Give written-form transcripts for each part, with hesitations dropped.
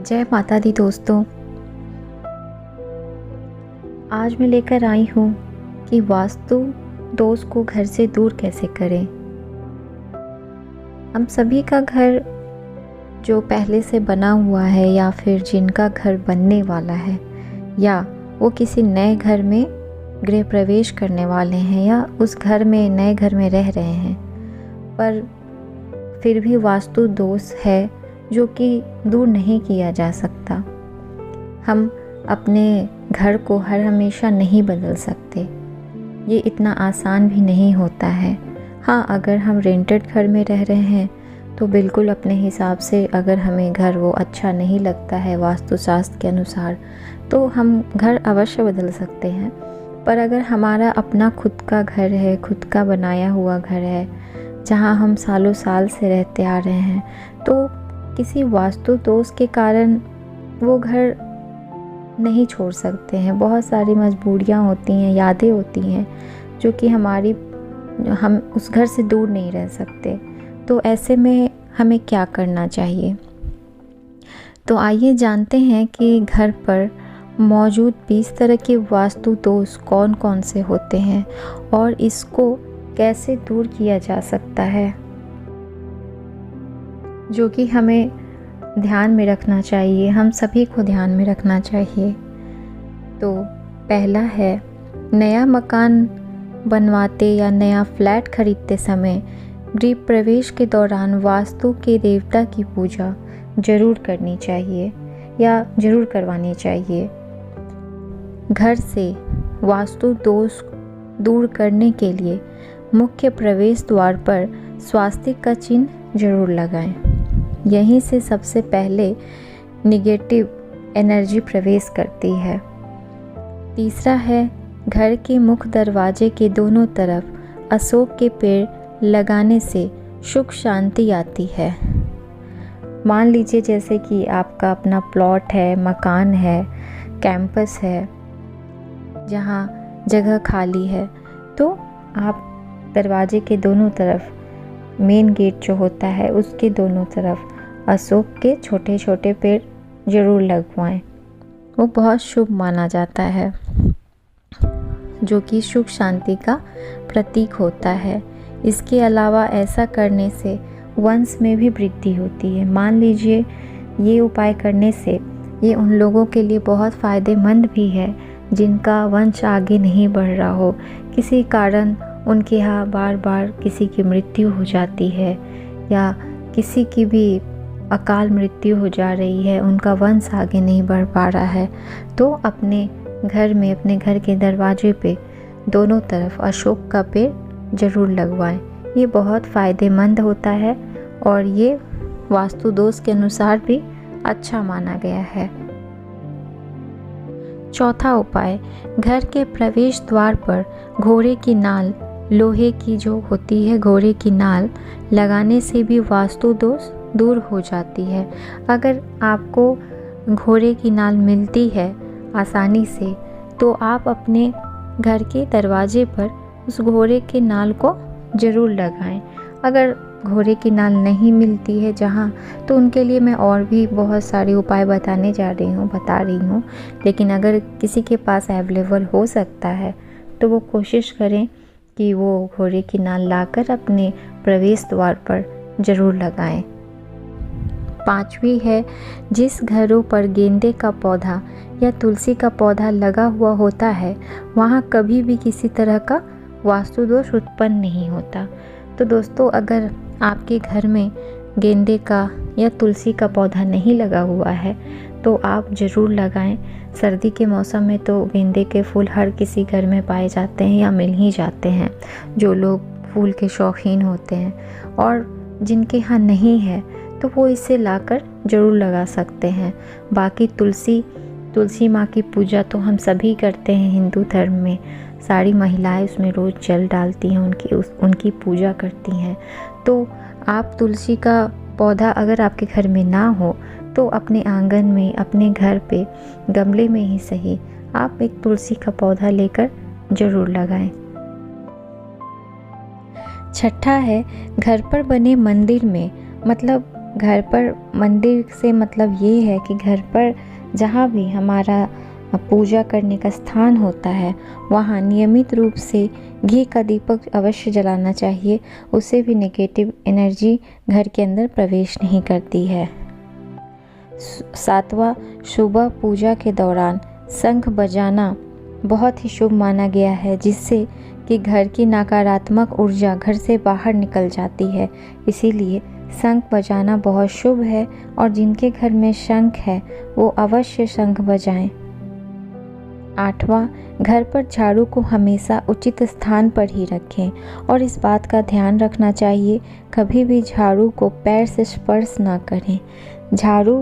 जय माता दी दोस्तों। आज मैं लेकर आई हूँ कि वास्तु दोष को घर से दूर कैसे करें। हम सभी का घर जो पहले से बना हुआ है या फिर जिनका घर बनने वाला है या वो किसी नए घर में गृह प्रवेश करने वाले हैं या उस घर में नए घर में रह रहे हैं, पर फिर भी वास्तु दोष है जो कि दूर नहीं किया जा सकता। हम अपने घर को हर हमेशा नहीं बदल सकते, ये इतना आसान भी नहीं होता है। हाँ, अगर हम रेंटेड घर में रह रहे हैं तो बिल्कुल अपने हिसाब से, अगर हमें घर वो अच्छा नहीं लगता है वास्तुशास्त्र के अनुसार, तो हम घर अवश्य बदल सकते हैं। पर अगर हमारा अपना खुद का घर है, खुद का बनाया हुआ घर है, जहाँ हम सालों साल से रहते आ रहे हैं, तो किसी वास्तु दोष के कारण वो घर नहीं छोड़ सकते हैं। बहुत सारी मजबूरियाँ होती हैं, यादें होती हैं जो कि हम उस घर से दूर नहीं रह सकते। तो ऐसे में हमें क्या करना चाहिए? तो आइए जानते हैं कि घर पर मौजूद 20 तरह के वास्तु दोष कौन कौन से होते हैं और इसको कैसे दूर किया जा सकता है, जो कि हमें ध्यान में रखना चाहिए, हम सभी को ध्यान में रखना चाहिए। तो पहला है, नया मकान बनवाते या नया फ्लैट खरीदते समय गृह प्रवेश के दौरान वास्तु के देवता की पूजा जरूर करनी चाहिए या जरूर करवानी चाहिए। घर से वास्तु दोष दूर करने के लिए मुख्य प्रवेश द्वार पर स्वास्तिक का चिन्ह जरूर लगाएं। यहीं से सबसे पहले निगेटिव एनर्जी प्रवेश करती है। तीसरा है, घर के मुख्य दरवाजे के दोनों तरफ अशोक के पेड़ लगाने से सुख शांति आती है। मान लीजिए जैसे कि आपका अपना प्लॉट है, मकान है, कैंपस है, जहाँ जगह खाली है, तो आप दरवाजे के दोनों तरफ, मेन गेट जो होता है उसके दोनों तरफ अशोक के छोटे छोटे पेड़ जरूर लगवाएं। वो बहुत शुभ माना जाता है, जो कि सुख शांति का प्रतीक होता है। इसके अलावा ऐसा करने से वंश में भी वृद्धि होती है। मान लीजिए ये उपाय करने से ये उन लोगों के लिए बहुत फ़ायदेमंद भी है जिनका वंश आगे नहीं बढ़ रहा हो, किसी कारण उनके यहाँ बार बार किसी की मृत्यु हो जाती है या किसी की भी अकाल मृत्यु हो जा रही है, उनका वंश आगे नहीं बढ़ पा रहा है, तो अपने घर में, अपने घर के दरवाजे पे दोनों तरफ अशोक का पेड़ जरूर लगवाएं। ये बहुत फ़ायदेमंद होता है और ये वास्तु दोष के अनुसार भी अच्छा माना गया है। चौथा उपाय, घर के प्रवेश द्वार पर घोड़े की नाल, लोहे की जो होती है घोड़े की नाल लगाने से भी वास्तु दोष दूर हो जाती है। अगर आपको घोड़े की नाल मिलती है आसानी से, तो आप अपने घर के दरवाजे पर उस घोड़े के नाल को ज़रूर लगाएं। अगर घोड़े की नाल नहीं मिलती है जहाँ, तो उनके लिए मैं और भी बहुत सारे उपाय बता रही हूँ। लेकिन अगर किसी के पास अवेलेबल हो सकता है तो वो कोशिश करें कि वो घोड़े की नाल लाकर अपने प्रवेश द्वार पर ज़रूर लगाएं। पांचवी है, जिस घरों पर गेंदे का पौधा या तुलसी का पौधा लगा हुआ होता है वहाँ कभी भी किसी तरह का वास्तु दोष उत्पन्न नहीं होता। तो दोस्तों, अगर आपके घर में गेंदे का या तुलसी का पौधा नहीं लगा हुआ है तो आप ज़रूर लगाएं। सर्दी के मौसम में तो गेंदे के फूल हर किसी घर में पाए जाते हैं या मिल ही जाते हैं, जो लोग फूल के शौकीन होते हैं। और जिनके यहाँ नहीं है तो वो इसे लाकर ज़रूर लगा सकते हैं। बाकी तुलसी माँ की पूजा तो हम सभी करते हैं हिंदू धर्म में। सारी महिलाएं उसमें रोज़ जल डालती हैं, उनकी पूजा करती हैं। तो आप तुलसी का पौधा अगर आपके घर में ना हो तो अपने आंगन में, अपने घर पे गमले में ही सही, आप एक तुलसी का पौधा लेकर ज़रूर लगाएं। छठा है, घर पर बने मंदिर में, मतलब घर पर मंदिर से मतलब ये है कि घर पर जहाँ भी हमारा पूजा करने का स्थान होता है वहाँ नियमित रूप से घी का दीपक अवश्य जलाना चाहिए। उससे भी नेगेटिव एनर्जी घर के अंदर प्रवेश नहीं करती है। 7वां, सुबह पूजा के दौरान शंख बजाना बहुत ही शुभ माना गया है, जिससे कि घर की नकारात्मक ऊर्जा घर से बाहर निकल जाती है। इसीलिए शंख बजाना बहुत शुभ है और जिनके घर में शंख है वो अवश्य शंख बजाएं। 8वां, घर पर झाड़ू को हमेशा उचित स्थान पर ही रखें और इस बात का ध्यान रखना चाहिए कभी भी झाड़ू को पैर से स्पर्श ना करें। झाड़ू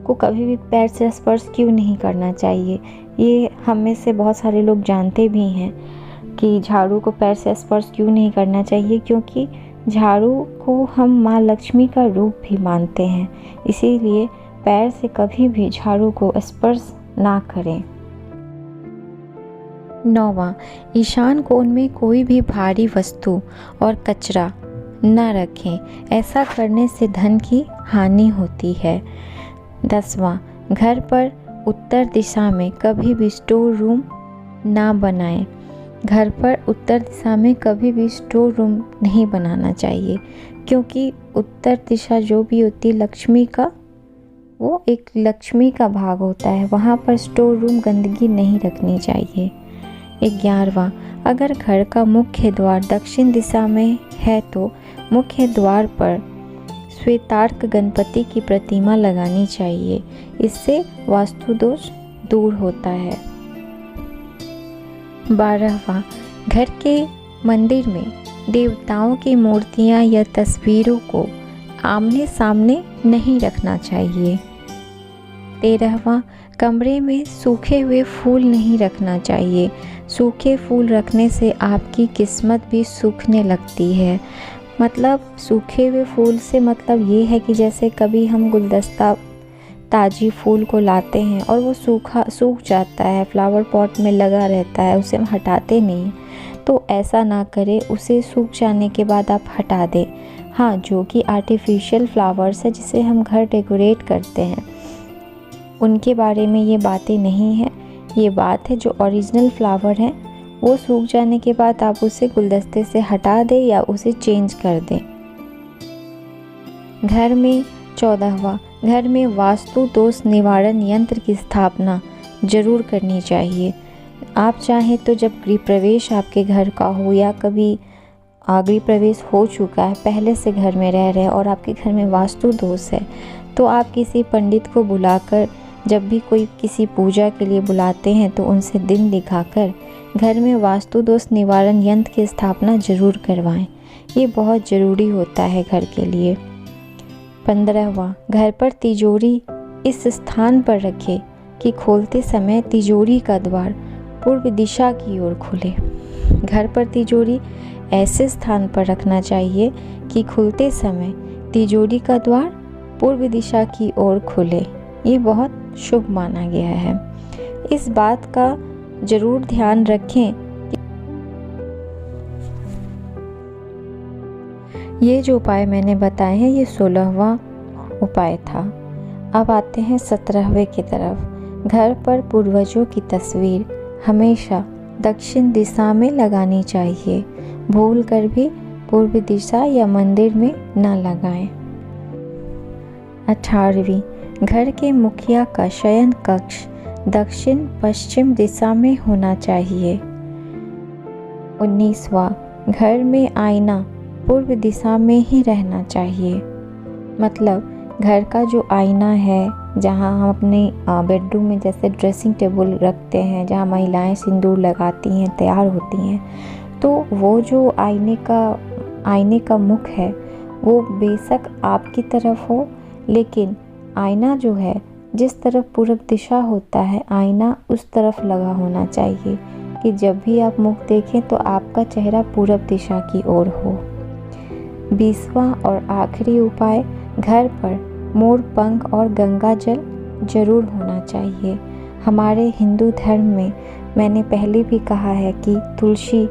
को कभी भी पैर से स्पर्श क्यों नहीं करना चाहिए, ये हम में से बहुत सारे लोग जानते भी हैं कि झाड़ू को पैर से स्पर्श क्यों नहीं करना चाहिए, क्योंकि झाड़ू को हम माँ लक्ष्मी का रूप भी मानते हैं। इसीलिए पैर से कभी भी झाड़ू को स्पर्श ना करें। 9वां, ईशान कोण में कोई भी भारी वस्तु और कचरा न रखें। ऐसा करने से धन की हानि होती है। 10वां, घर पर उत्तर दिशा में कभी भी स्टोर रूम ना बनाएं। घर पर उत्तर दिशा में कभी भी स्टोर रूम नहीं बनाना चाहिए, क्योंकि उत्तर दिशा जो भी होती है लक्ष्मी का, वो एक लक्ष्मी का भाग होता है। वहाँ पर स्टोर रूम गंदगी नहीं रखनी चाहिए। 11वां, अगर घर का मुख्य द्वार दक्षिण दिशा में है तो मुख्य द्वार पर श्वेतार्क गणपति की प्रतिमा लगानी चाहिए। इससे वास्तु दोष दूर होता है। 12वां, घर के मंदिर में देवताओं की मूर्तियां या तस्वीरों को आमने सामने नहीं रखना चाहिए। 13वां, कमरे में सूखे हुए फूल नहीं रखना चाहिए। सूखे फूल रखने से आपकी किस्मत भी सूखने लगती है। मतलब सूखे हुए फूल से मतलब ये है कि जैसे कभी हम गुलदस्ता ताज़ी फूल को लाते हैं और वो सूख जाता है, फ्लावर पॉट में लगा रहता है, उसे हम हटाते नहीं, तो ऐसा ना करें। उसे सूख जाने के बाद आप हटा दें। हाँ, जो कि आर्टिफिशियल फ्लावर्स है जिसे हम घर डेकोरेट करते हैं, उनके बारे में ये बातें नहीं हैं। ये बात है जो ओरिजिनल फ्लावर है वो सूख जाने के बाद आप उसे गुलदस्ते से हटा दें या उसे चेंज कर दें। घर में 14वां, घर में वास्तु दोष निवारण यंत्र की स्थापना जरूर करनी चाहिए। आप चाहें तो जब गृह प्रवेश आपके घर का हो या कभी गृह प्रवेश हो चुका है, पहले से घर में रह रहे हैं और आपके घर में वास्तु दोष है, तो आप किसी पंडित को बुलाकर, जब भी कोई किसी पूजा के लिए बुलाते हैं तो उनसे दिन दिखाकर घर में वास्तु दोष निवारण यंत्र की स्थापना जरूर करवाएं। ये बहुत ज़रूरी होता है घर के लिए। 15वां, घर पर तिजोरी इस स्थान पर रखें कि खोलते समय तिजोरी का द्वार पूर्व दिशा की ओर खुले। घर पर तिजोरी ऐसे स्थान पर रखना चाहिए कि खुलते समय तिजोरी का द्वार पूर्व दिशा की ओर खुले। ये बहुत शुभ माना गया है। इस बात का जरूर ध्यान रखें कि ये जो उपाय मैंने बताए हैं ये 16वां उपाय था। अब आते हैं 17वें की तरफ। घर पर पूर्वजों की तस्वीर हमेशा दक्षिण दिशा में लगानी चाहिए। भूल कर भी पूर्व दिशा या मंदिर में न लगाएं। 18वीं, घर के मुखिया का शयन कक्ष दक्षिण पश्चिम दिशा में होना चाहिए। 19वां, घर में आईना पूर्व दिशा में ही रहना चाहिए। मतलब घर का जो आईना है, जहाँ हम अपने बेडरूम में जैसे ड्रेसिंग टेबल रखते हैं, जहाँ महिलाएं सिंदूर लगाती हैं, तैयार होती हैं, तो वो जो आईने का मुख है वो बेशक आपकी तरफ हो, लेकिन आईना जो है जिस तरफ पूरब दिशा होता है, आईना उस तरफ लगा होना चाहिए कि जब भी आप मुख देखें तो आपका चेहरा पूरब दिशा की ओर हो। 20वां और आखिरी उपाय, घर पर मोर पंख और गंगा जल जरूर होना चाहिए। हमारे हिंदू धर्म में मैंने पहले भी कहा है कि तुलसी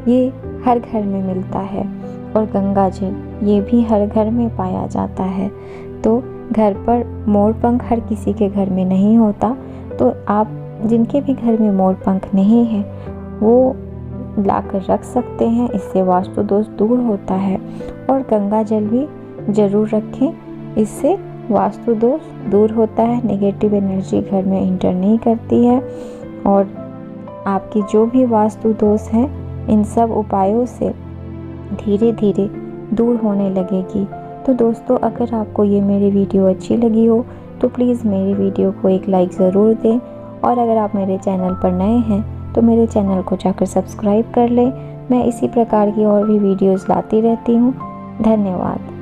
ये हर घर में मिलता है और गंगा जल ये भी हर घर में पाया जाता है। तो घर पर मोर पंख हर किसी के घर में नहीं होता, तो आप जिनके भी घर में मोर पंख नहीं है वो लाकर रख सकते हैं। इससे वास्तु दोष दूर होता है। और गंगा जल भी ज़रूर रखें, इससे वास्तु दोष दूर होता है, नेगेटिव एनर्जी घर में इंटर नहीं करती है और आपकी जो भी वास्तु दोष हैं इन सब उपायों से धीरे धीरे दूर होने लगेगी। तो दोस्तों, अगर आपको ये मेरी वीडियो अच्छी लगी हो तो प्लीज़ मेरी वीडियो को एक लाइक ज़रूर दें और अगर आप मेरे चैनल पर नए हैं तो मेरे चैनल को जाकर सब्सक्राइब कर लें। मैं इसी प्रकार की और भी वीडियोज़ लाती रहती हूँ। धन्यवाद।